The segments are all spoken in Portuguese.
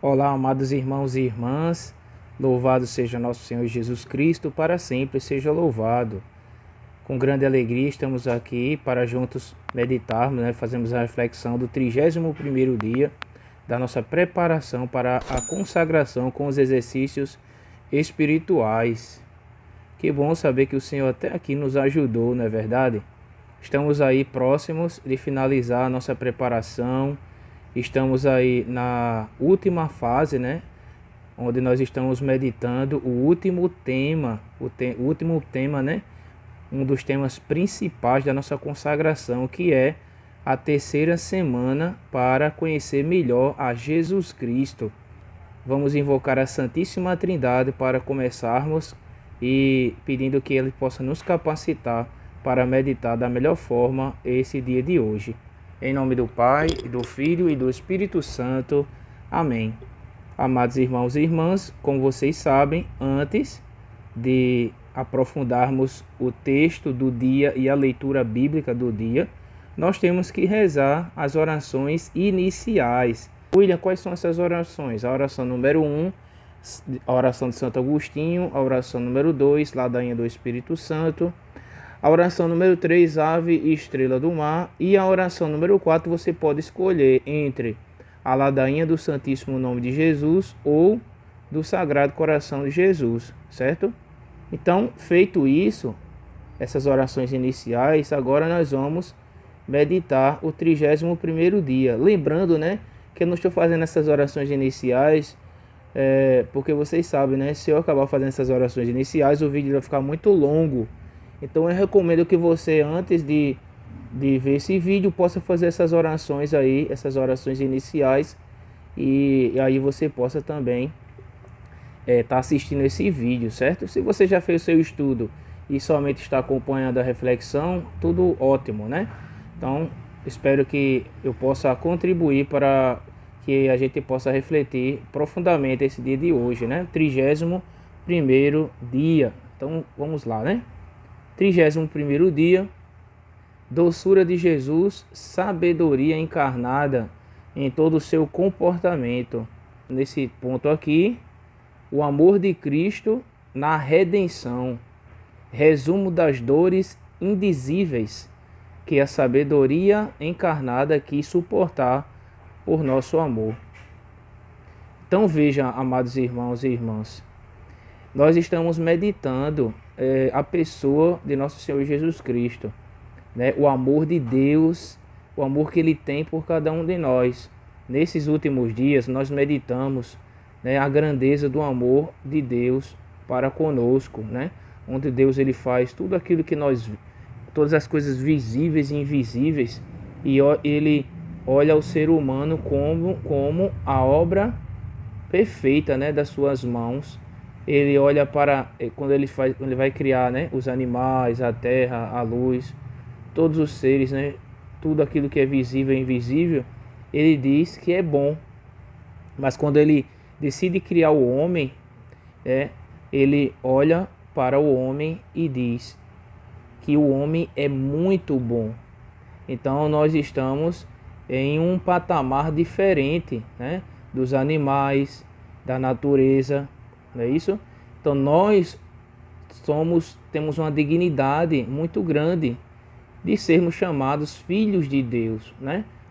Olá, amados irmãos e irmãs, louvado seja nosso Senhor Jesus Cristo, para sempre seja louvado. Com grande alegria estamos aqui para juntos meditarmos, fazemos a reflexão do 31º dia da nossa preparação para a consagração com os exercícios espirituais. Que bom saber que o Senhor até aqui nos ajudou, não é verdade? Estamos aí próximos de finalizar a nossa preparação. Estamos aí na última fase, onde nós estamos meditando o último tema, um dos temas principais da nossa consagração, que é a terceira semana para conhecer melhor a Jesus Cristo. Vamos invocar a Santíssima Trindade para começarmos e pedindo que Ele possa nos capacitar para meditar da melhor forma esse dia de hoje. Em nome do Pai, do Filho e do Espírito Santo. Amém. Amados irmãos e irmãs, como vocês sabem, antes de aprofundarmos o texto do dia e a leitura bíblica do dia, nós temos que rezar as orações iniciais. William, quais são essas orações? A oração número 1, a oração de Santo Agostinho, a oração número 2, ladainha do Espírito Santo, a oração número 3, ave e estrela do mar, e a oração número 4 você pode escolher entre a ladainha do Santíssimo Nome de Jesus ou do Sagrado Coração de Jesus, certo? Então, feito isso, essas orações iniciais, agora nós vamos meditar o 31º dia. Lembrando, que eu não estou fazendo essas orações iniciais, porque vocês sabem, se eu acabar fazendo essas orações iniciais, o vídeo vai ficar muito longo. Então eu recomendo que você, antes de ver esse vídeo, possa fazer essas orações aí, essas orações iniciais, e aí você possa também estar assistindo esse vídeo, certo? Se você já fez o seu estudo e somente está acompanhando a reflexão, tudo ótimo, Então, espero que eu possa contribuir para que a gente possa refletir profundamente esse dia de hoje, 31º dia. Então, vamos lá, 31º dia, doçura de Jesus, sabedoria encarnada em todo o seu comportamento. Nesse ponto aqui, o amor de Cristo na redenção, resumo das dores indizíveis que a sabedoria encarnada quis suportar por nosso amor. Então veja, amados irmãos e irmãs, nós estamos meditando a pessoa de nosso Senhor Jesus Cristo, o amor de Deus, o amor que Ele tem por cada um de nós. Nesses últimos dias nós meditamos a grandeza do amor de Deus para conosco, onde Deus Ele faz tudo aquilo que todas as coisas visíveis e invisíveis, e Ele olha o ser humano como a obra perfeita das suas mãos. Ele olha para, quando ele vai criar os animais, a terra, a luz, todos os seres, tudo aquilo que é visível e invisível, ele diz que é bom. Mas quando ele decide criar o homem, ele olha para o homem e diz que o homem é muito bom. Então nós estamos em um patamar diferente, dos animais, da natureza, não é isso? Então nós temos uma dignidade muito grande de sermos chamados filhos de Deus,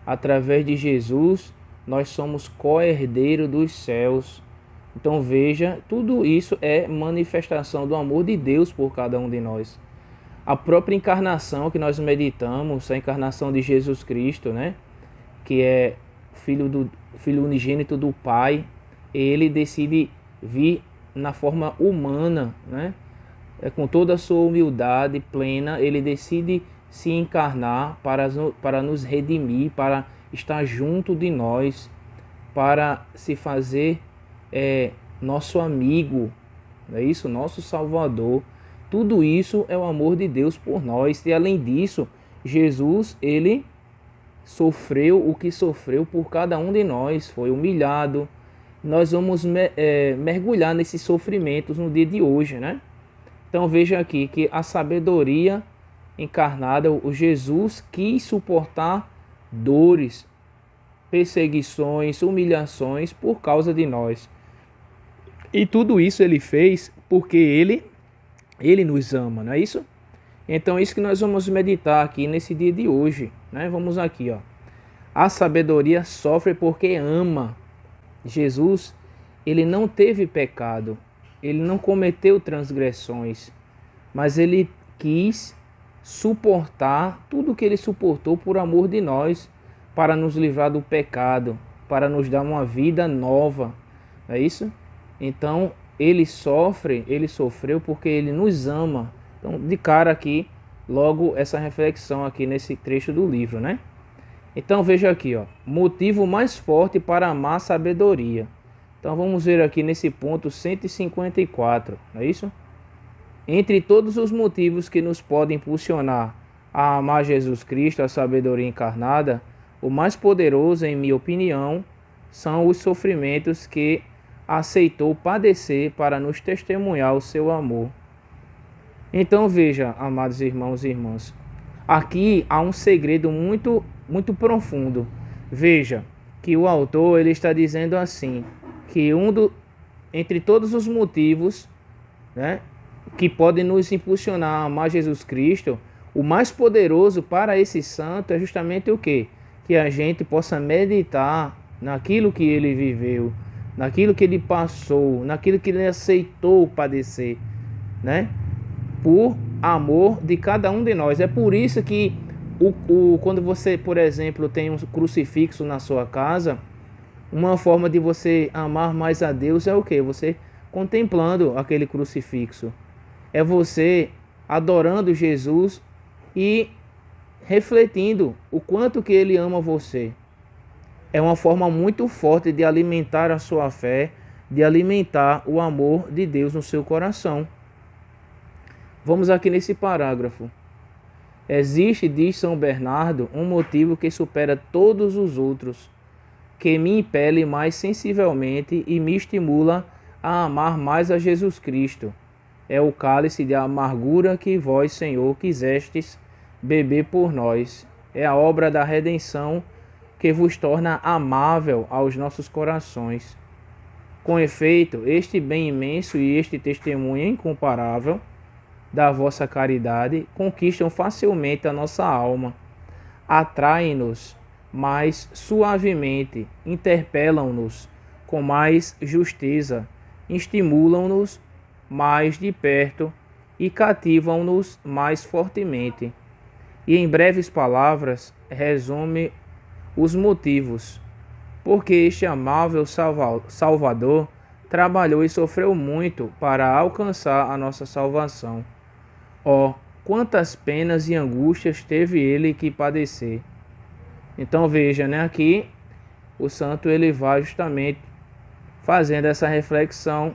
Através de Jesus nós somos co-herdeiros dos céus. Então veja, tudo isso é manifestação do amor de Deus por cada um de nós. A própria encarnação que nós meditamos, a encarnação de Jesus Cristo, que é filho unigênito do Pai, ele decide vir na forma humana, com toda a sua humildade plena, ele decide se encarnar para nos redimir, para estar junto de nós, para se fazer nosso amigo, não é isso? Nosso Salvador. Tudo isso é o amor de Deus por nós. E além disso, Jesus, ele sofreu o que sofreu por cada um de nós, foi humilhado. Nós vamos mergulhar nesses sofrimentos no dia de hoje, Então veja aqui que a sabedoria encarnada, o Jesus quis suportar dores perseguições, humilhações por causa de nós. E tudo isso ele fez porque ele nos ama, não é isso? Então, isso que nós vamos meditar aqui nesse dia de hoje, né? Vamos aqui, ó. A sabedoria sofre porque ama. Jesus, ele não teve pecado, ele não cometeu transgressões, mas ele quis suportar tudo o que ele suportou por amor de nós, para nos livrar do pecado, para nos dar uma vida nova, não é isso? Então, ele sofreu porque ele nos ama. Então, de cara aqui, logo essa reflexão aqui nesse trecho do livro, né? Então, veja aqui, ó, motivo mais forte para amar a sabedoria. Então, vamos ver aqui nesse ponto 154, não é isso? Entre todos os motivos que nos podem impulsionar a amar Jesus Cristo, a sabedoria encarnada, o mais poderoso, em minha opinião, são os sofrimentos que aceitou padecer para nos testemunhar o seu amor. Então veja, amados irmãos e irmãs, aqui há um segredo muito profundo. Veja que o autor ele está dizendo assim, que entre todos os motivos, né, que podem nos impulsionar a amar Jesus Cristo, o mais poderoso para esse santo é justamente o quê? Que a gente possa meditar naquilo que ele viveu, naquilo que ele passou, naquilo que ele aceitou padecer, né? Por amor de cada um de nós. É por isso que quando você, por exemplo, tem um crucifixo na sua casa, uma forma de você amar mais a Deus é o quê? Você contemplando aquele crucifixo. É você adorando Jesus e refletindo o quanto que ele ama você. É uma forma muito forte de alimentar a sua fé, de alimentar o amor de Deus no seu coração. Vamos aqui nesse parágrafo. Existe, diz São Bernardo, um motivo que supera todos os outros, que me impele mais sensivelmente e me estimula a amar mais a Jesus Cristo. É o cálice de amargura que vós, Senhor, quisestes beber por nós. É a obra da redenção que vos torna amável aos nossos corações. Com efeito, este bem imenso e este testemunho incomparável da vossa caridade conquistam facilmente a nossa alma, atraem-nos mais suavemente, interpelam-nos com mais justeza, estimulam-nos mais de perto e cativam-nos mais fortemente. E em breves palavras, resume os motivos, porque este amável Salvador trabalhou e sofreu muito para alcançar a nossa salvação. Ó, quantas penas e angústias teve ele que padecer. Então veja, né, aqui o santo ele vai justamente fazendo essa reflexão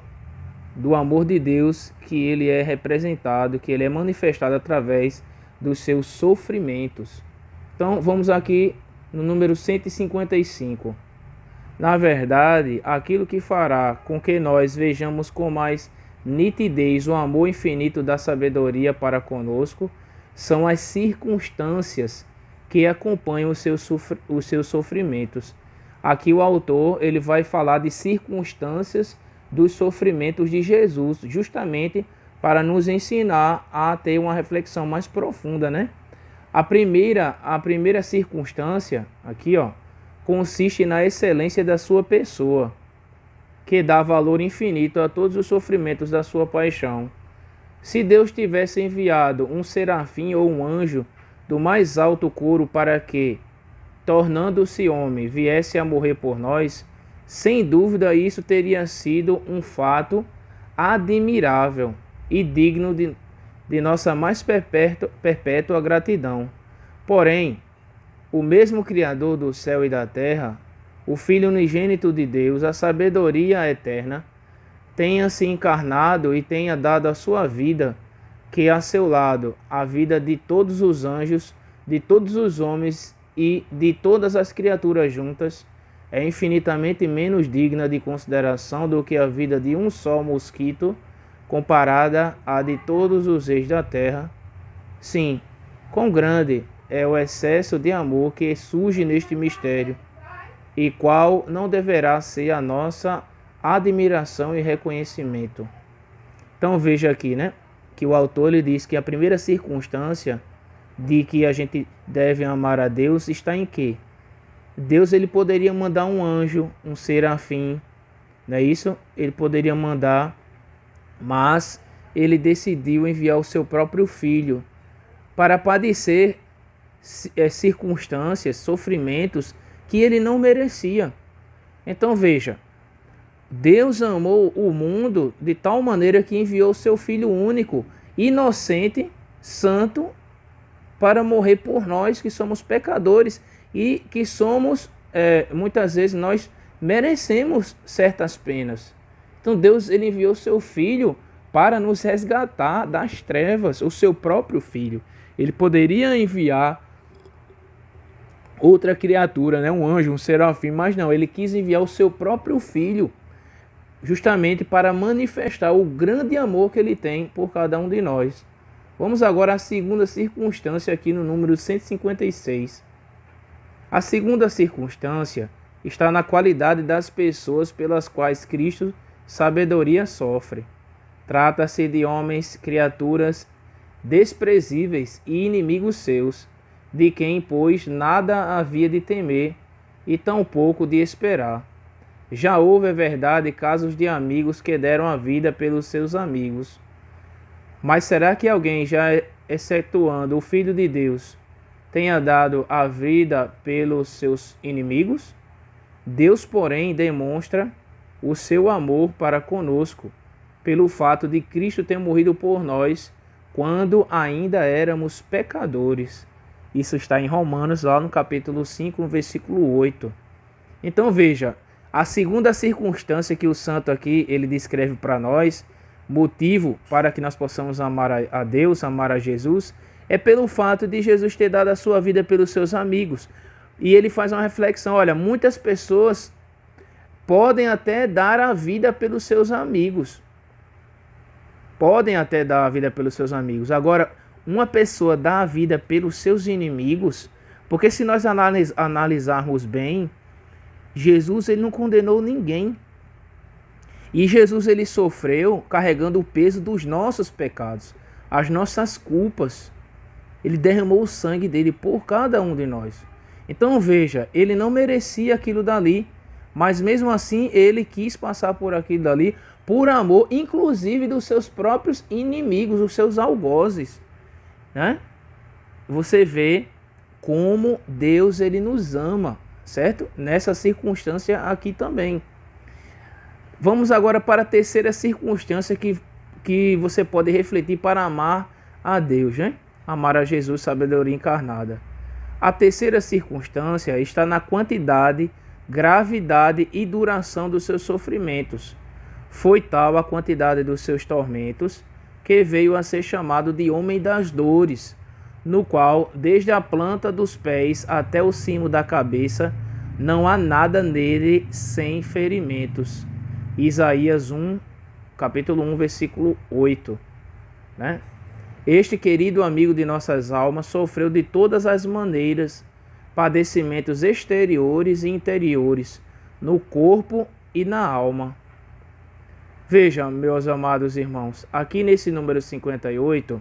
do amor de Deus, que ele é representado, que ele é manifestado através dos seus sofrimentos. Então vamos aqui no número 155. Na verdade, aquilo que fará com que nós vejamos com mais nitidez o amor infinito da sabedoria para conosco são as circunstâncias que acompanham os seus sofrimentos. Aqui o autor ele vai falar de circunstâncias dos sofrimentos de Jesus, justamente para nos ensinar a ter uma reflexão mais profunda, né? A primeira circunstância aqui, ó, consiste na excelência da sua pessoa, que dá valor infinito a todos os sofrimentos da sua paixão. Se Deus tivesse enviado um serafim ou um anjo do mais alto coro para que, tornando-se homem, viesse a morrer por nós, sem dúvida isso teria sido um fato admirável e digno de nossa mais perpétua gratidão. Porém, o mesmo Criador do céu e da terra, o Filho unigênito de Deus, a sabedoria eterna, tenha se encarnado e tenha dado a sua vida, que a seu lado a vida de todos os anjos, de todos os homens e de todas as criaturas juntas, é infinitamente menos digna de consideração do que a vida de um só mosquito, comparada à de todos os reis da terra. Sim, quão grande é o excesso de amor que surge neste mistério, e qual não deverá ser a nossa admiração e reconhecimento. Então veja aqui, né, que o autor ele diz que a primeira circunstância de que a gente deve amar a Deus está em quê? Deus ele poderia mandar um anjo, um serafim, não é isso? Ele poderia mandar, mas ele decidiu enviar o seu próprio filho para padecer circunstâncias, sofrimentos que ele não merecia. Então veja, Deus amou o mundo de tal maneira que enviou seu Filho único, inocente, santo, para morrer por nós que somos pecadores e que somos, muitas vezes nós merecemos certas penas. Então Deus ele enviou seu Filho para nos resgatar das trevas, o seu próprio Filho. Ele poderia enviar outra criatura, né? Um anjo, um serafim, mas não, ele quis enviar o seu próprio Filho, justamente para manifestar o grande amor que ele tem por cada um de nós. Vamos agora à segunda circunstância aqui no número 156. A segunda circunstância está na qualidade das pessoas pelas quais Cristo sabedoria sofre. Trata-se de homens, criaturas desprezíveis e inimigos seus, de quem, pois, nada havia de temer e tampouco de esperar. Já houve, é verdade, casos de amigos que deram a vida pelos seus amigos. Mas será que alguém, já excetuando o Filho de Deus, tenha dado a vida pelos seus inimigos? Deus, porém, demonstra o seu amor para conosco, pelo fato de Cristo ter morrido por nós, quando ainda éramos pecadores. Isso está em Romanos, lá no capítulo 5, no versículo 8. Então veja, a segunda circunstância que o santo aqui ele descreve para nós, motivo para que nós possamos amar a Deus, amar a Jesus, é pelo fato de Jesus ter dado a sua vida pelos seus amigos. E ele faz uma reflexão, olha, muitas pessoas podem até dar a vida pelos seus amigos. Podem até dar a vida pelos seus amigos. Agora, uma pessoa dá a vida pelos seus inimigos, porque se nós analisarmos bem, Jesus ele não condenou ninguém. E Jesus ele sofreu carregando o peso dos nossos pecados, as nossas culpas. Ele derramou o sangue dele por cada um de nós. Então veja, ele não merecia aquilo dali, mas mesmo assim ele quis passar por aquilo dali por amor, inclusive dos seus próprios inimigos, os seus algozes, né? Você vê como Deus ele nos ama, certo? Nessa circunstância aqui também. Vamos agora para a terceira circunstância que você pode refletir para amar a Deus, né? Amar a Jesus, sabedoria encarnada. A terceira circunstância está na quantidade, gravidade e duração dos seus sofrimentos. Foi tal a quantidade dos seus tormentos que veio a ser chamado de homem das dores, no qual, desde a planta dos pés até o cimo da cabeça, não há nada nele sem ferimentos. Isaías 1, capítulo 1, versículo 8. Né? Este querido amigo de nossas almas sofreu de todas as maneiras padecimentos exteriores e interiores, no corpo e na alma. Vejam, meus amados irmãos, aqui nesse número 58,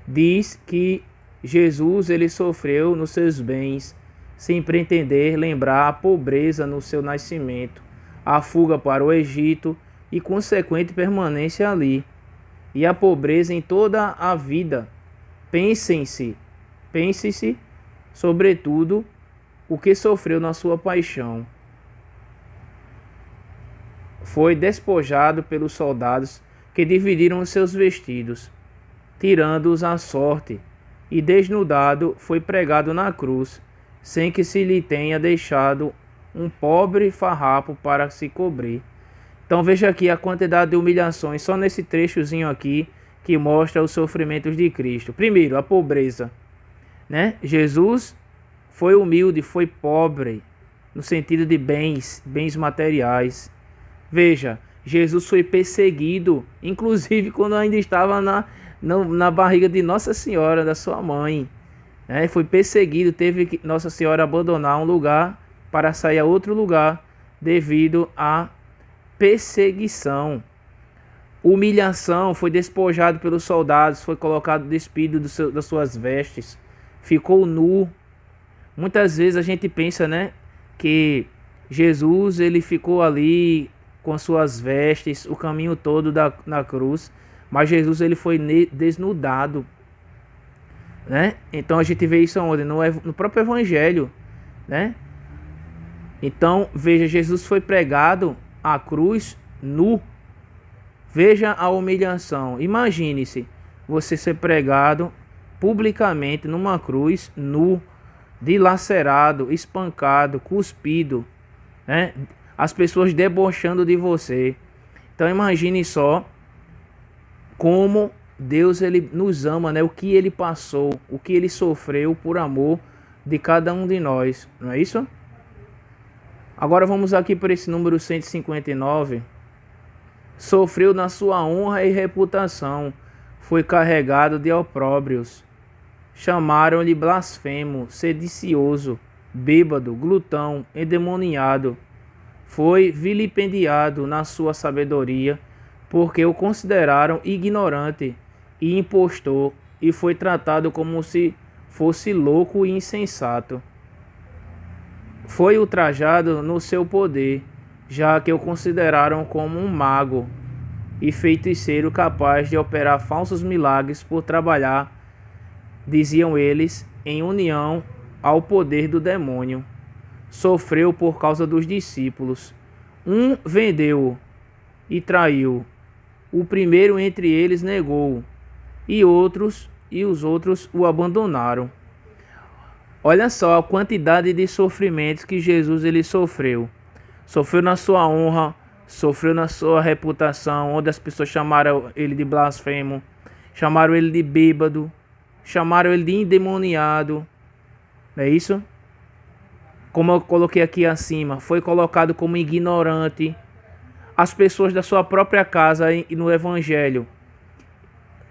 diz que Jesus ele sofreu nos seus bens, sem pretender lembrar a pobreza no seu nascimento, a fuga para o Egito e consequente permanência ali, e a pobreza em toda a vida. Pense-se, sobretudo, o que sofreu na sua paixão. Foi despojado pelos soldados que dividiram os seus vestidos, tirando-os à sorte, e desnudado foi pregado na cruz, sem que se lhe tenha deixado um pobre farrapo para se cobrir. Então veja aqui a quantidade de humilhações, só nesse trechozinho aqui, que mostra os sofrimentos de Cristo. Primeiro, a pobreza, né? Jesus foi humilde, foi pobre, no sentido de bens materiais. Veja, Jesus foi perseguido, inclusive quando ainda estava na barriga de Nossa Senhora, da sua mãe. Foi perseguido, teve que Nossa Senhora abandonar um lugar para sair a outro lugar devido à perseguição. Humilhação, foi despojado pelos soldados, foi colocado despido das suas vestes, ficou nu. Muitas vezes a gente pensa, né, que Jesus ele ficou ali com suas vestes o caminho todo na cruz, mas Jesus ele foi desnudado, né? Então a gente vê isso onde? No próprio Evangelho, né? Então veja, Jesus foi pregado à cruz nu. Veja a humilhação. Imagine-se você ser pregado publicamente numa cruz nu, dilacerado, espancado, cuspido, né? As pessoas debochando de você. Então imagine só como Deus ele nos ama, né? O que ele passou, o que ele sofreu por amor de cada um de nós, não é isso? Agora vamos aqui para esse número 159. Sofreu na sua honra e reputação, foi carregado de opróbrios. Chamaram-lhe blasfemo, sedicioso, bêbado, glutão, endemoniado. Foi vilipendiado na sua sabedoria, porque o consideraram ignorante e impostor, e foi tratado como se fosse louco e insensato. Foi ultrajado no seu poder, já que o consideraram como um mago e feiticeiro capaz de operar falsos milagres por trabalhar, diziam eles, em união ao poder do demônio. Sofreu por causa dos discípulos. Um vendeu-o e traiu. O primeiro entre eles negou, e os outros o abandonaram. Olha só a quantidade de sofrimentos que Jesus ele sofreu. Sofreu na sua honra, sofreu na sua reputação, onde as pessoas chamaram ele de blasfemo, chamaram ele de bêbado, chamaram ele de endemoniado, não é isso? Como eu coloquei aqui acima, foi colocado como ignorante. As pessoas da sua própria casa e no Evangelho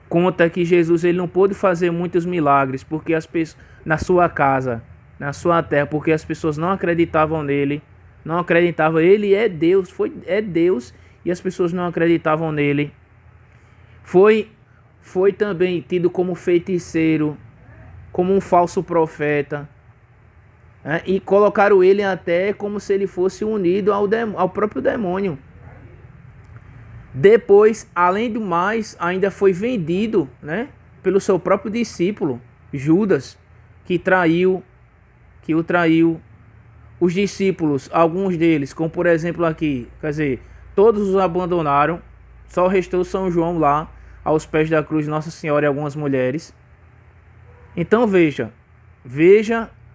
conta que Jesus ele não pôde fazer muitos milagres porque as pessoas na sua casa, na sua terra, porque as pessoas não acreditavam nele. Não acreditavam, ele é Deus, é Deus, e as pessoas não acreditavam nele. Foi também tido como feiticeiro, como um falso profeta, né? E colocaram ele até como se ele fosse unido ao próprio demônio. Depois, além do mais, ainda foi vendido, né, pelo seu próprio discípulo, Judas, que o traiu. Os discípulos, alguns deles, como por exemplo aqui, quer dizer, todos os abandonaram, só restou São João lá, aos pés da cruz de Nossa Senhora e algumas mulheres. Então veja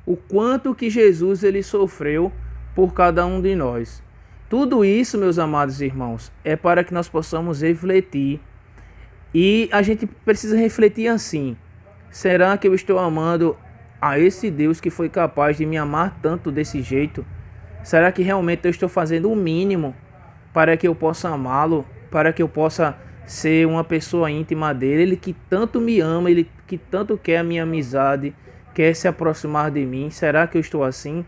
o quanto que Jesus ele sofreu por cada um de nós. Tudo isso, meus amados irmãos, é para que nós possamos refletir. E a gente precisa refletir assim: será que eu estou amando a esse Deus que foi capaz de me amar tanto desse jeito? Será que realmente eu estou fazendo o mínimo para que eu possa amá-lo, para que eu possa ser uma pessoa íntima dele? Ele que tanto me ama, ele que tanto quer a minha amizade, quer se aproximar de mim. Será que eu estou assim?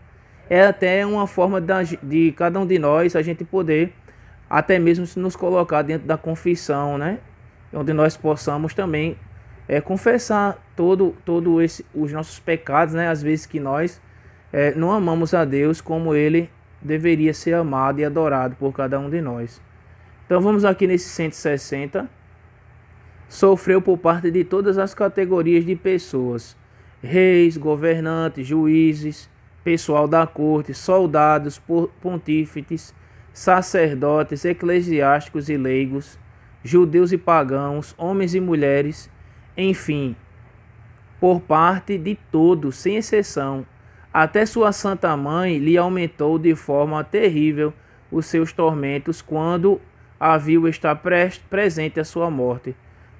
É até uma forma de cada um de nós a gente poder até mesmo nos colocar dentro da confissão, né? Onde nós possamos também confessar os nossos pecados, né? Às vezes que nós não amamos a Deus como Ele deveria ser amado e adorado por cada um de nós. Então vamos aqui nesse 160. Sofreu por parte de todas as categorias de pessoas: reis, governantes, juízes, pessoal da corte, soldados, pontífices, sacerdotes, eclesiásticos e leigos, judeus e pagãos, homens e mulheres, enfim, por parte de todos, sem exceção. Até sua santa mãe lhe aumentou de forma terrível os seus tormentos quando a viu estar presente à sua morte,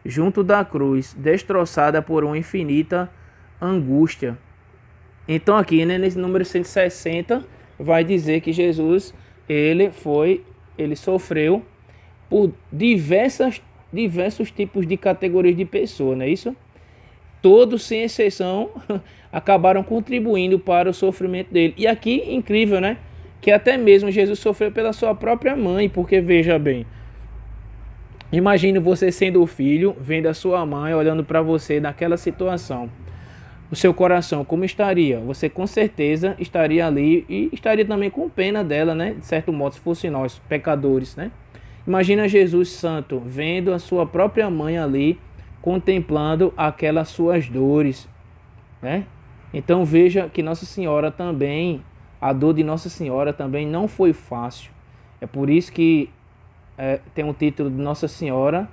junto da cruz, destroçada por uma infinita angústia. Então aqui, né, nesse número 160, vai dizer que Jesus, ele sofreu por diversos tipos de categorias de pessoa, não é isso? todos, sem exceção, acabaram contribuindo para o sofrimento dele. E aqui, incrível, né? Que até mesmo Jesus sofreu pela sua própria mãe, porque veja bem, imagine você sendo o filho, vendo a sua mãe olhando para você naquela situação. O seu coração como estaria? Você com certeza estaria ali e estaria também com pena dela, né? De certo modo, se fosse nós, pecadores, né? Imagina Jesus santo vendo a sua própria mãe ali, contemplando aquelas suas dores, né? Então veja que Nossa Senhora também, a dor de Nossa Senhora também não foi fácil. É por isso que tem um título de Nossa Senhora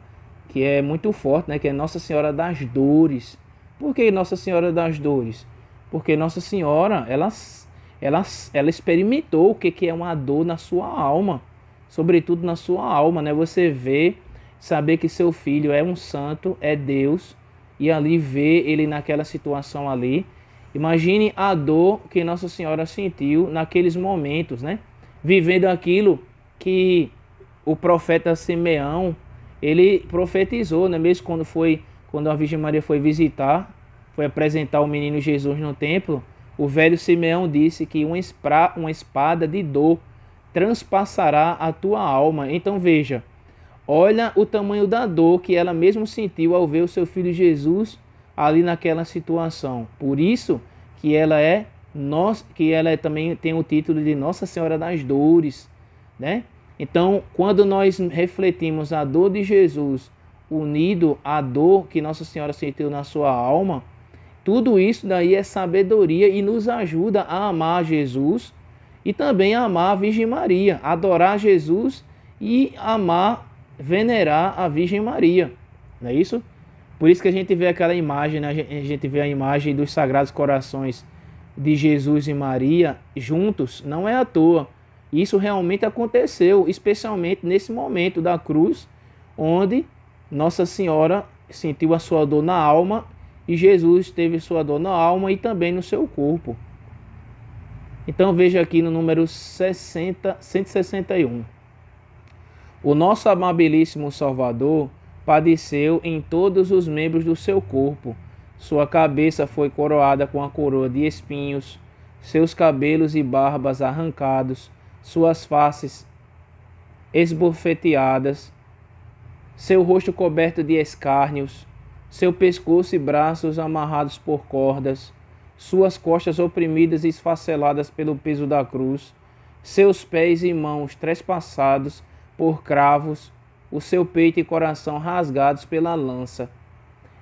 que é muito forte, né? Que é Nossa Senhora das Dores. Por que Nossa Senhora das Dores? Porque Nossa Senhora, ela experimentou o que é uma dor na sua alma, sobretudo na sua alma, né? Você vê, saber que seu filho é um santo, é Deus, e ali ver ele naquela situação ali. Imagine a dor que Nossa Senhora sentiu naqueles momentos, né? Vivendo aquilo que o profeta Simeão, ele profetizou, né? Mesmo quando a Virgem Maria foi visitar, foi apresentar o menino Jesus no templo, o velho Simeão disse que uma espada de dor transpassará a tua alma. Então veja, olha o tamanho da dor que ela mesmo sentiu ao ver o seu filho Jesus ali naquela situação. Por isso que ela também tem o título de Nossa Senhora das Dores, né? Então, quando nós refletimos a dor de Jesus unido à dor que Nossa Senhora sentiu na sua alma, tudo isso daí é sabedoria e nos ajuda a amar Jesus e também a amar a Virgem Maria, adorar Jesus e amar, venerar a Virgem Maria, não é isso? Por isso que a gente vê aquela imagem, né? A gente vê a imagem dos Sagrados Corações de Jesus e Maria juntos, não é à toa. Isso realmente aconteceu, especialmente nesse momento da cruz, onde Nossa Senhora sentiu a sua dor na alma e Jesus teve sua dor na alma e também no seu corpo. Então veja aqui no número 161. O nosso amabilíssimo Salvador padeceu em todos os membros do seu corpo. Sua cabeça foi coroada com a coroa de espinhos, seus cabelos e barbas arrancados, suas faces esbofeteadas, seu rosto coberto de escárnios, seu pescoço e braços amarrados por cordas, suas costas oprimidas e esfaceladas pelo peso da cruz, seus pés e mãos trespassados por cravos, o seu peito e coração rasgados pela lança.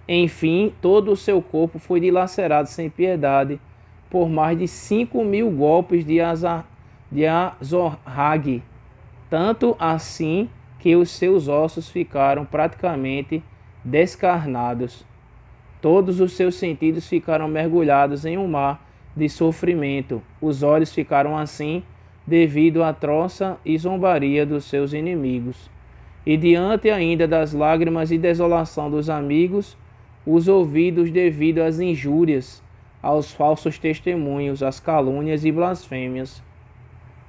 Enfim, todo o seu corpo foi dilacerado sem piedade por mais de 5.000 golpes de azorrague, tanto assim que os seus ossos ficaram praticamente descarnados. Todos os seus sentidos ficaram mergulhados em um mar de sofrimento. Os olhos ficaram assim devido à troça e zombaria dos seus inimigos. E diante ainda das lágrimas e desolação dos amigos, os ouvidos devido às injúrias, aos falsos testemunhos, às calúnias e blasfêmias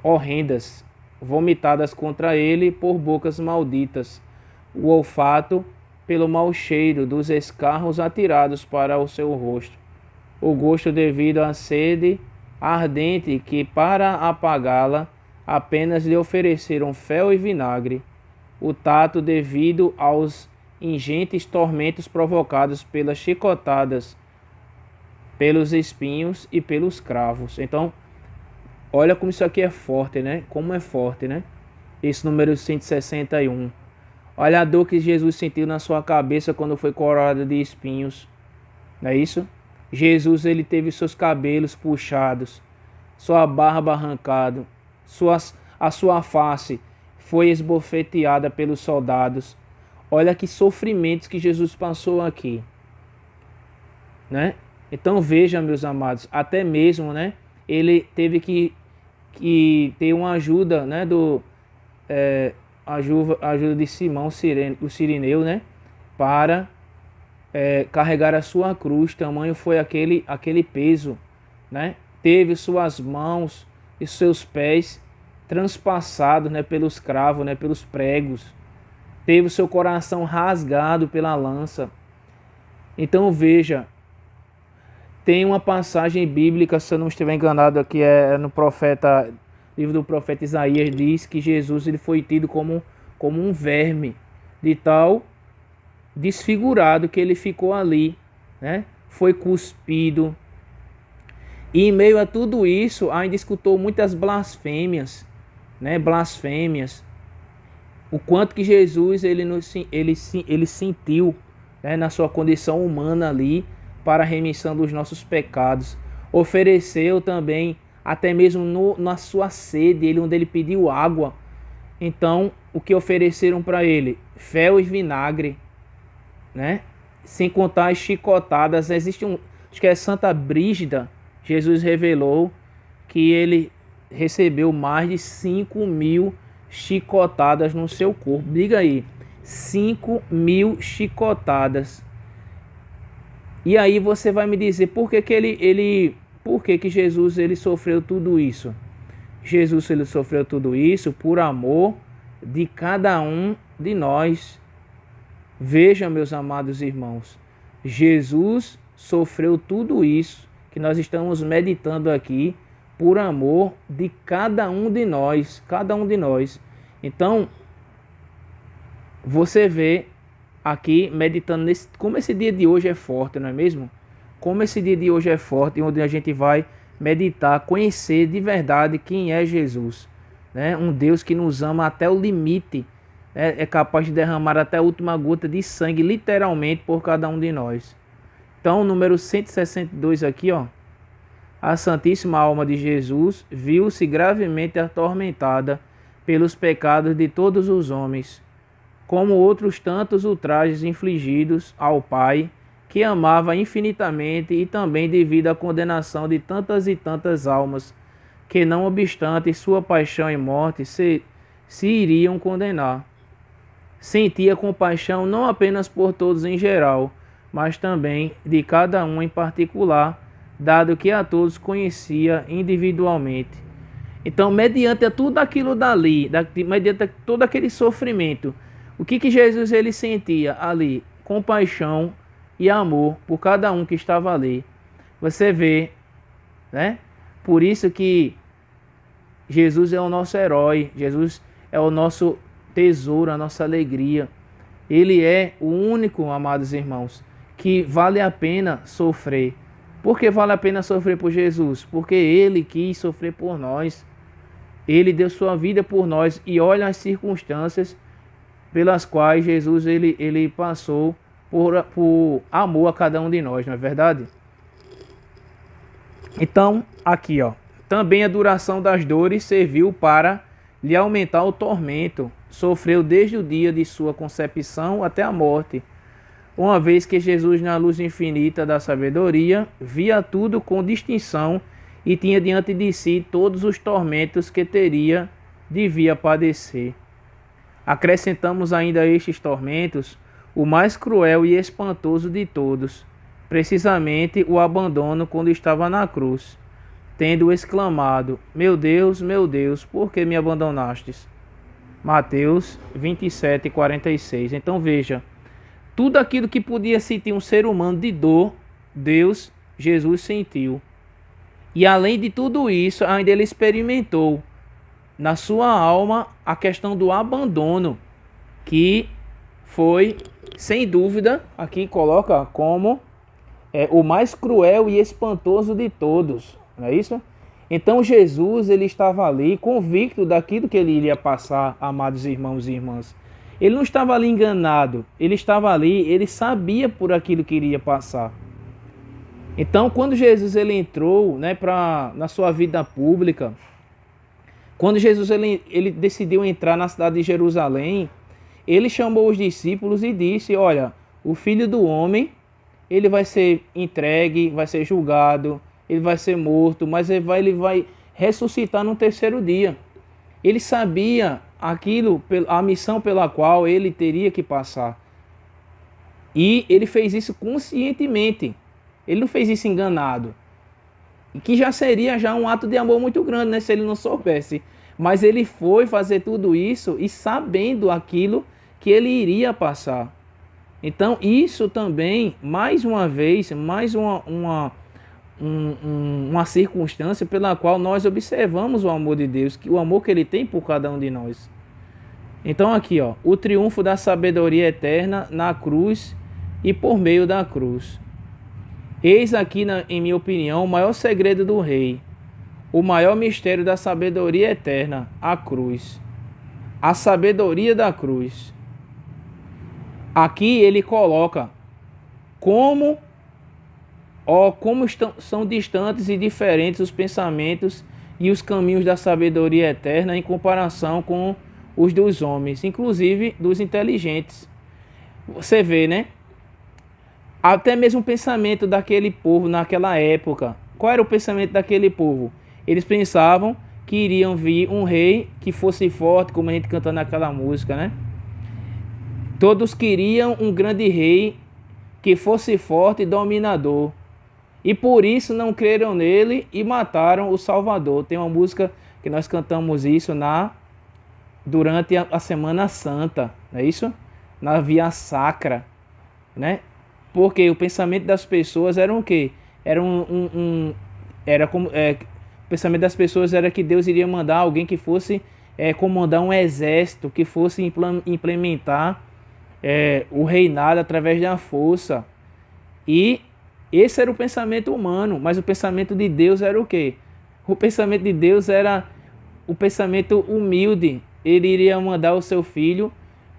horrendas, vomitadas contra ele por bocas malditas, o olfato pelo mau cheiro dos escarros atirados para o seu rosto, o gosto devido à sede ardente que, para apagá-la, apenas lhe ofereceram fel e vinagre, o tato devido aos ingentes tormentos provocados pelas chicotadas, pelos espinhos e pelos cravos. Então, olha como isso aqui é forte, né? Como é forte, né? Esse número 161. Olha a dor que Jesus sentiu na sua cabeça quando foi coroado de espinhos. Não é isso? Jesus, ele teve seus cabelos puxados, sua barba arrancada, a sua face foi esbofeteada pelos soldados. Olha que sofrimentos que Jesus passou aqui, né? Então veja, meus amados, até mesmo, né? Ele teve que ter uma ajuda, né? Ajuda de Simão, o Cirineu, né? Para carregar a sua cruz. Tamanho foi aquele peso, né? Teve suas mãos e seus pés transpassados, né? Pelos cravos, né? Pelos pregos. Teve o seu coração rasgado pela lança. Então veja, Tem uma passagem bíblica, se eu não estiver enganado, aqui é no livro do profeta Isaías, diz que Jesus ele foi tido como um verme, de tal desfigurado que ele ficou ali, né? Foi cuspido. E em meio a tudo isso, ainda escutou muitas blasfêmias, né? Blasfêmias. O quanto que Jesus ele sentiu, né, na sua condição humana ali, para a remissão dos nossos pecados. Ofereceu também, até mesmo na sua sede, onde ele pediu água. Então, o que ofereceram para ele? Fel e vinagre, né? Sem contar as chicotadas. Existe acho que é Santa Brígida, Jesus revelou que ele recebeu mais de 5.000 chicotadas no seu corpo. Diga aí, 5.000 chicotadas. E aí você vai me dizer por que Jesus ele sofreu tudo isso? Jesus ele sofreu tudo isso por amor de cada um de nós. Veja, meus amados irmãos, Jesus sofreu tudo isso que nós estamos meditando aqui por amor de cada um de nós, Então, você vê aqui meditando como esse dia de hoje é forte, não é mesmo? Como esse dia de hoje é forte, onde a gente vai meditar, conhecer de verdade quem é Jesus, né? Um Deus que nos ama até o limite, é capaz de derramar até a última gota de sangue, literalmente, por cada um de nós. Então, número 162 aqui, ó. A Santíssima Alma de Jesus viu-se gravemente atormentada pelos pecados de todos os homens, como outros tantos ultrajes infligidos ao Pai, que amava infinitamente, e também devido à condenação de tantas e tantas almas, que não obstante sua paixão e morte se iriam condenar. Sentia compaixão não apenas por todos em geral, mas também de cada um em particular, dado que a todos conhecia individualmente. Então, mediante tudo aquilo dali, mediante todo aquele sofrimento, o que Jesus ele sentia ali? Compaixão e amor por cada um que estava ali. Você vê, né? Por isso que Jesus é o nosso herói, Jesus é o nosso tesouro, a nossa alegria. Ele é o único, amados irmãos, que vale a pena sofrer. Por que vale a pena sofrer por Jesus? Porque Ele quis sofrer por nós. Ele deu sua vida por nós. E olha as circunstâncias pelas quais Jesus ele passou por amor a cada um de nós, não é verdade? Então, aqui, ó. Também a duração das dores serviu para lhe aumentar o tormento. Sofreu desde o dia de sua concepção até a morte. Uma vez que Jesus, na luz infinita da sabedoria, via tudo com distinção e tinha diante de si todos os tormentos que devia padecer. Acrescentamos ainda a estes tormentos o mais cruel e espantoso de todos, precisamente o abandono quando estava na cruz, tendo exclamado: meu Deus, por que me abandonastes? Mateus 27:46. Então veja, tudo aquilo que podia sentir um ser humano de dor, Jesus sentiu. E além de tudo isso, ainda ele experimentou na sua alma a questão do abandono, que foi, sem dúvida, aqui coloca como o mais cruel e espantoso de todos, não é isso? Então Jesus ele estava ali convicto daquilo que ele iria passar, amados irmãos e irmãs. Ele não estava ali enganado, ele estava ali, ele sabia por aquilo que iria passar. Então, quando Jesus ele entrou, né, na sua vida pública, quando Jesus ele decidiu entrar na cidade de Jerusalém, ele chamou os discípulos e disse: olha, o Filho do Homem, ele vai ser entregue, vai ser julgado, ele vai ser morto, mas ele vai ressuscitar no terceiro dia. Ele sabia a missão pela qual ele teria que passar. E ele fez isso conscientemente. Ele não fez isso enganado. E que já seria um ato de amor muito grande, né, se ele não soubesse. Mas ele foi fazer tudo isso e sabendo aquilo que ele iria passar. Então isso também, mais uma vez, mais uma circunstância pela qual nós observamos o amor de Deus, o amor que Ele tem por cada um de nós. Então aqui, ó, o triunfo da sabedoria eterna na cruz e por meio da cruz. Eis aqui, em minha opinião, o maior segredo do rei, o maior mistério da sabedoria eterna, a cruz. A sabedoria da cruz. Aqui ele coloca como são distantes e diferentes os pensamentos e os caminhos da sabedoria eterna em comparação com os dos homens, inclusive dos inteligentes. Você vê, né? Até mesmo o pensamento daquele povo naquela época. Qual era o pensamento daquele povo? Eles pensavam que iriam vir um rei que fosse forte, como a gente canta naquela música, né? Todos queriam um grande rei que fosse forte e dominador. E por isso não creram nele e mataram o Salvador. Tem uma música que nós cantamos isso durante a Semana Santa, não é isso? Na Via Sacra, né? Porque o pensamento das pessoas era o quê? O pensamento das pessoas era que Deus iria mandar alguém que fosse comandar um exército, que fosse implementar o reinado através da força. E esse era o pensamento humano, mas o pensamento de Deus era o quê? O pensamento de Deus era o pensamento humilde. Ele iria mandar o seu filho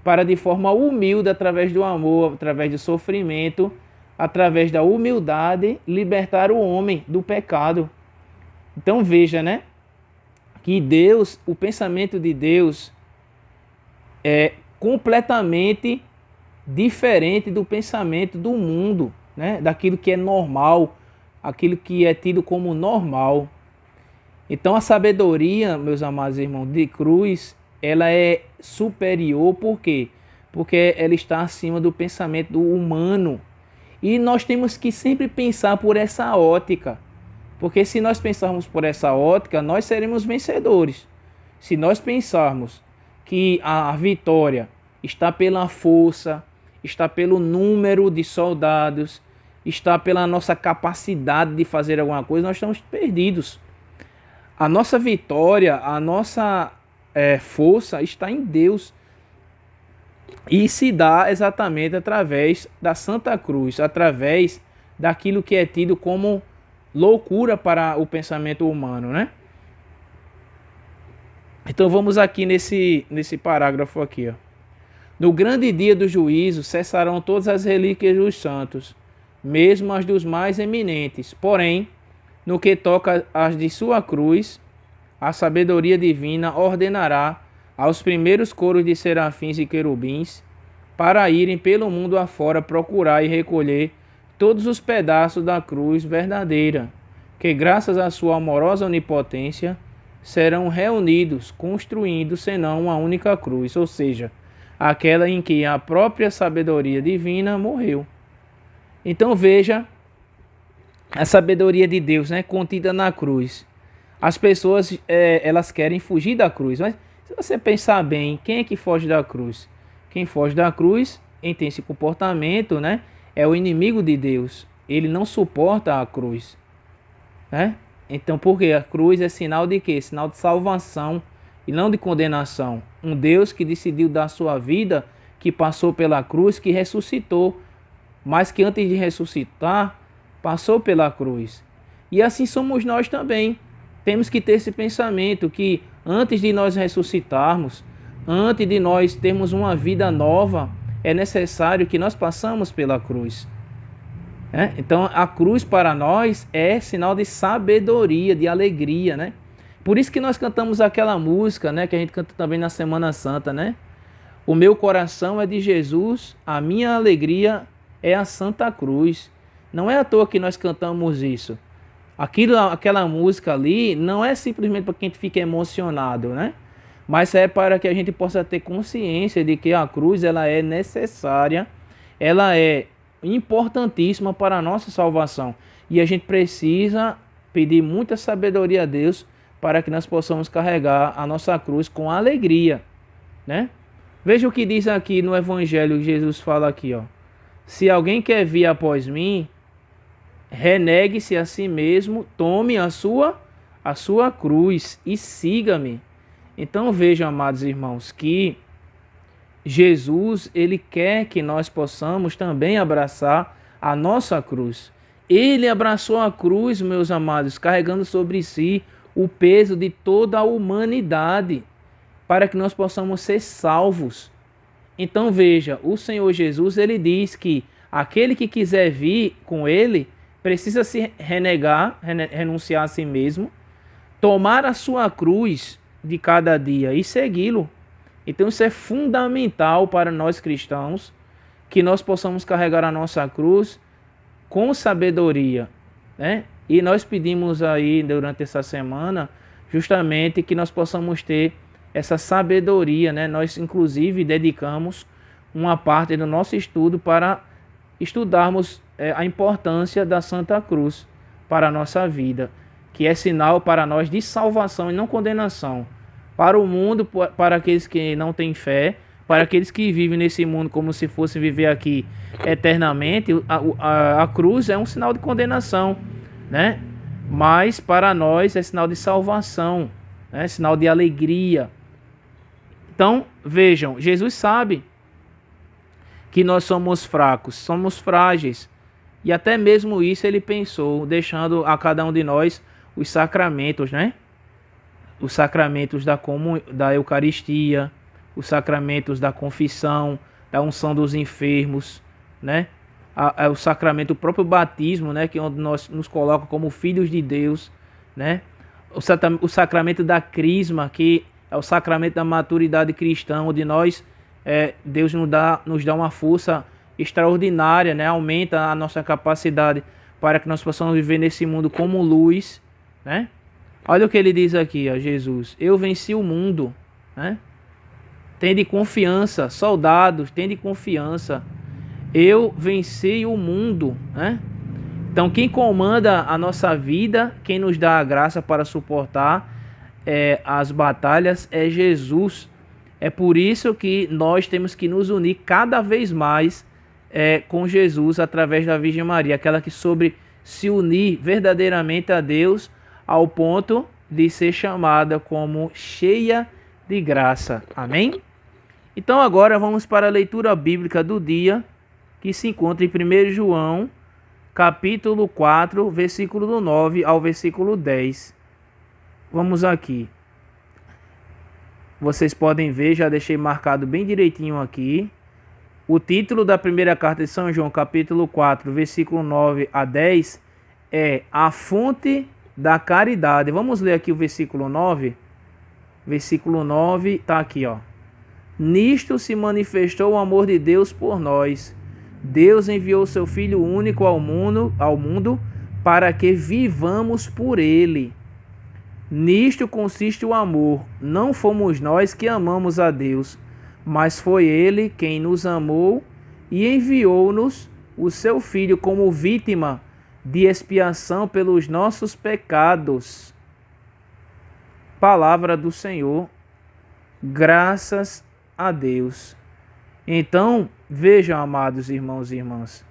para, de forma humilde, através do amor, através do sofrimento, através da humildade, libertar o homem do pecado. Então veja, né? Que Deus, o pensamento de Deus é completamente diferente do pensamento do mundo, né? Daquilo que é normal, aquilo que é tido como normal. Então a sabedoria, meus amados irmãos, de cruz, ela é superior, por quê? Porque ela está acima do pensamento do humano. E nós temos que sempre pensar por essa ótica. Porque se nós pensarmos por essa ótica, nós seremos vencedores. Se nós pensarmos que a vitória está pela força, está pelo número de soldados, está pela nossa capacidade de fazer alguma coisa, nós estamos perdidos. A nossa vitória, a nossa força está em Deus. E se dá exatamente através da Santa Cruz, através daquilo que é tido como loucura para o pensamento humano, né? Então vamos aqui nesse parágrafo aqui, ó. No grande dia do juízo cessarão todas as relíquias dos santos, mesmo as dos mais eminentes. Porém, no que toca às de sua cruz, a sabedoria divina ordenará aos primeiros coros de serafins e querubins para irem pelo mundo afora procurar e recolher todos os pedaços da cruz verdadeira, que graças à sua amorosa onipotência serão reunidos, construindo senão uma única cruz, ou seja, aquela em que a própria sabedoria divina morreu. Então veja a sabedoria de Deus, né, contida na cruz. As pessoas elas querem fugir da cruz, mas se você pensar bem, quem é que foge da cruz? Quem foge da cruz, quem tem esse comportamento, né, é o inimigo de Deus. Ele não suporta a cruz, né? Então, por quê? A cruz é sinal de quê? Sinal de salvação e não de condenação. Um Deus que decidiu dar sua vida, que passou pela cruz, que ressuscitou, mas que antes de ressuscitar, passou pela cruz. E assim somos nós também. Temos que ter esse pensamento que antes de nós ressuscitarmos, antes de nós termos uma vida nova, é necessário que nós passamos pela cruz. Então a cruz para nós é sinal de sabedoria, de alegria, né? Por isso que nós cantamos aquela música, né, que a gente canta também na Semana Santa, né? O meu coração é de Jesus, a minha alegria é a Santa Cruz. Não é à toa que nós cantamos isso. Aquela música ali não é simplesmente para que a gente fique emocionado, né? Mas é para que a gente possa ter consciência de que a cruz ela é necessária, ela é importantíssima para a nossa salvação. E a gente precisa pedir muita sabedoria a Deus para que nós possamos carregar a nossa cruz com alegria, né? Veja o que diz aqui no Evangelho, Jesus fala aqui, ó. Se alguém quer vir após mim, renegue-se a si mesmo, tome a sua cruz e siga-me. Então vejam, amados irmãos, que Jesus, ele quer que nós possamos também abraçar a nossa cruz. Ele abraçou a cruz, meus amados, carregando sobre si o peso de toda a humanidade, para que nós possamos ser salvos. Então veja, o Senhor Jesus, ele diz que aquele que quiser vir com ele, precisa se renunciar a si mesmo, tomar a sua cruz de cada dia e segui-lo. Então isso é fundamental para nós cristãos, que nós possamos carregar a nossa cruz com sabedoria, né? E nós pedimos aí durante essa semana, justamente que nós possamos ter essa sabedoria, né? Nós inclusive dedicamos uma parte do nosso estudo para estudarmos a importância da Santa Cruz para a nossa vida, que é sinal para nós de salvação e não condenação. Para o mundo, para aqueles que não têm fé, para aqueles que vivem nesse mundo como se fosse viver aqui eternamente, a cruz é um sinal de condenação, né? Mas para nós é sinal de salvação, né? Sinal de alegria. Então, vejam, Jesus sabe que nós somos fracos, somos frágeis. E até mesmo isso ele pensou, deixando a cada um de nós os sacramentos, né? Os sacramentos da Eucaristia, os sacramentos da confissão, da unção dos enfermos, né? O sacramento, o próprio batismo, né? Que é onde nós nos coloca como filhos de Deus, né? O sacramento da crisma, que é o sacramento da maturidade cristã, onde Deus nos dá uma força extraordinária, né? Aumenta a nossa capacidade para que nós possamos viver nesse mundo como luz, né? Olha o que ele diz aqui, ó, Jesus: eu venci o mundo, né? Tende confiança, soldados, tende confiança. Eu venci o mundo, né? Então quem comanda a nossa vida, quem nos dá a graça para suportar as batalhas é Jesus. É por isso que nós temos que nos unir cada vez mais com Jesus através da Virgem Maria, aquela que soube se unir verdadeiramente a Deus ao ponto de ser chamada como cheia de graça. Amém? Então agora vamos para a leitura bíblica do dia, que se encontra em 1 João, capítulo 4, versículo do 9 ao versículo 10. Vamos aqui. Vocês podem ver, já deixei marcado bem direitinho aqui. O título da primeira carta de São João, capítulo 4, versículo 9 a 10, é A Fonte da Caridade. Vamos ler aqui o versículo 9. Versículo 9 está aqui, ó. Nisto se manifestou o amor de Deus por nós. Deus enviou seu Filho único ao mundo para que vivamos por ele. Nisto consiste o amor. Não fomos nós que amamos a Deus, mas foi ele quem nos amou e enviou-nos o seu Filho como vítima de expiação pelos nossos pecados. Palavra do Senhor. Graças a Deus. Então, vejam, amados irmãos e irmãs,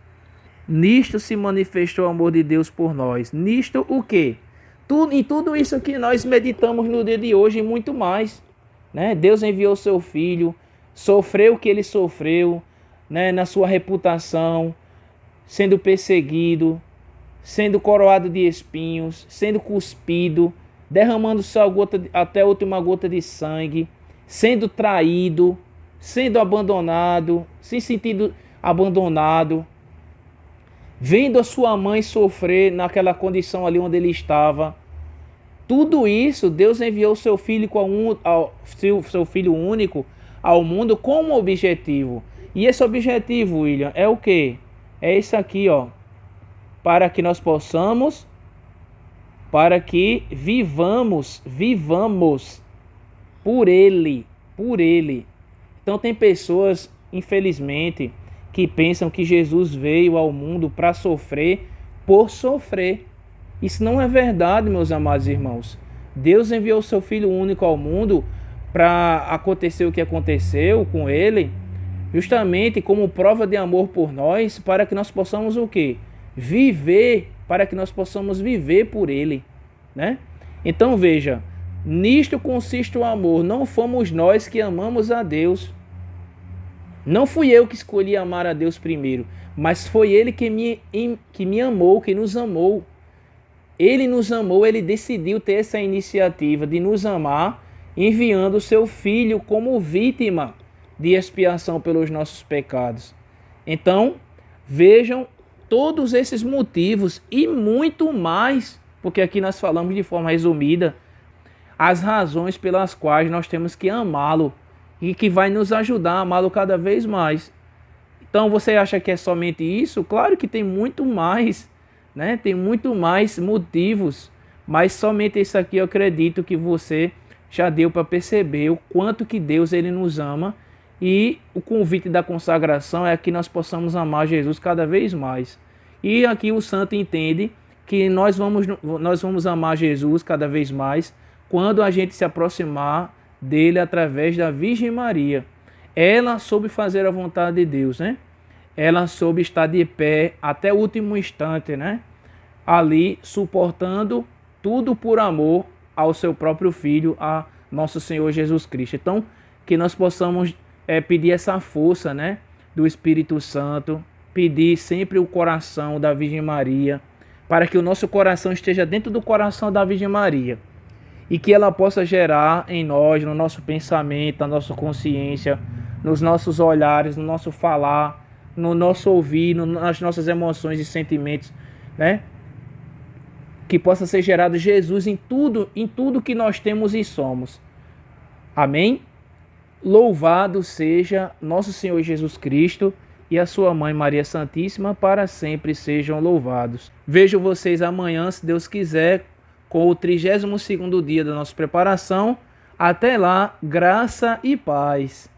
nisto se manifestou o amor de Deus por nós. Nisto o quê? Em tudo isso que nós meditamos no dia de hoje e muito mais, né? Deus enviou seu Filho, sofreu o que ele sofreu, né? Na sua reputação, sendo perseguido, sendo coroado de espinhos, sendo cuspido, derramando até a última gota de sangue, sendo traído, sendo abandonado, se sentindo abandonado, vendo a sua mãe sofrer naquela condição ali onde ele estava. Tudo isso, Deus enviou seu filho único ao mundo com um objetivo. E esse objetivo, William, é o quê? É isso aqui, ó. Para que nós possamos, para que vivamos por ele. Então tem pessoas, infelizmente, que pensam que Jesus veio ao mundo para sofrer por sofrer. Isso não é verdade, meus amados irmãos. Deus enviou seu Filho único ao mundo para acontecer o que aconteceu com ele, justamente como prova de amor por nós, para que nós possamos o quê? Viver para que nós possamos viver por Ele, né? Então veja, nisto consiste o amor, não fomos nós que amamos a Deus. Não fui eu que escolhi amar a Deus primeiro, mas foi Ele que me amou, que nos amou. Ele nos amou, Ele decidiu ter essa iniciativa de nos amar, enviando o seu Filho como vítima de expiação pelos nossos pecados. Então, vejam todos esses motivos e muito mais, porque aqui nós falamos de forma resumida, as razões pelas quais nós temos que amá-lo e que vai nos ajudar a amá-lo cada vez mais. Então, você acha que é somente isso? Claro que tem muito mais, né? Tem muito mais motivos, mas somente isso aqui eu acredito que você já deu para perceber o quanto que Deus ele nos ama, e o convite da consagração é que nós possamos amar Jesus cada vez mais. E aqui o santo entende que nós vamos amar Jesus cada vez mais quando a gente se aproximar dele através da Virgem Maria. Ela soube fazer a vontade de Deus, né? Ela soube estar de pé até o último instante, né? Ali suportando tudo por amor ao seu próprio Filho, a nosso Senhor Jesus Cristo. Então, que nós possamos pedir essa força, né, do Espírito Santo, pedir sempre o coração da Virgem Maria, para que o nosso coração esteja dentro do coração da Virgem Maria e que ela possa gerar em nós, no nosso pensamento, na nossa consciência, nos nossos olhares, no nosso falar, no nosso ouvir, nas nossas emoções e sentimentos, né, que possa ser gerado Jesus em tudo que nós temos e somos. Amém? Louvado seja nosso Senhor Jesus Cristo e a sua Mãe Maria Santíssima, para sempre sejam louvados. Vejo vocês amanhã, se Deus quiser, com o 32º dia da nossa preparação. Até lá, graça e paz.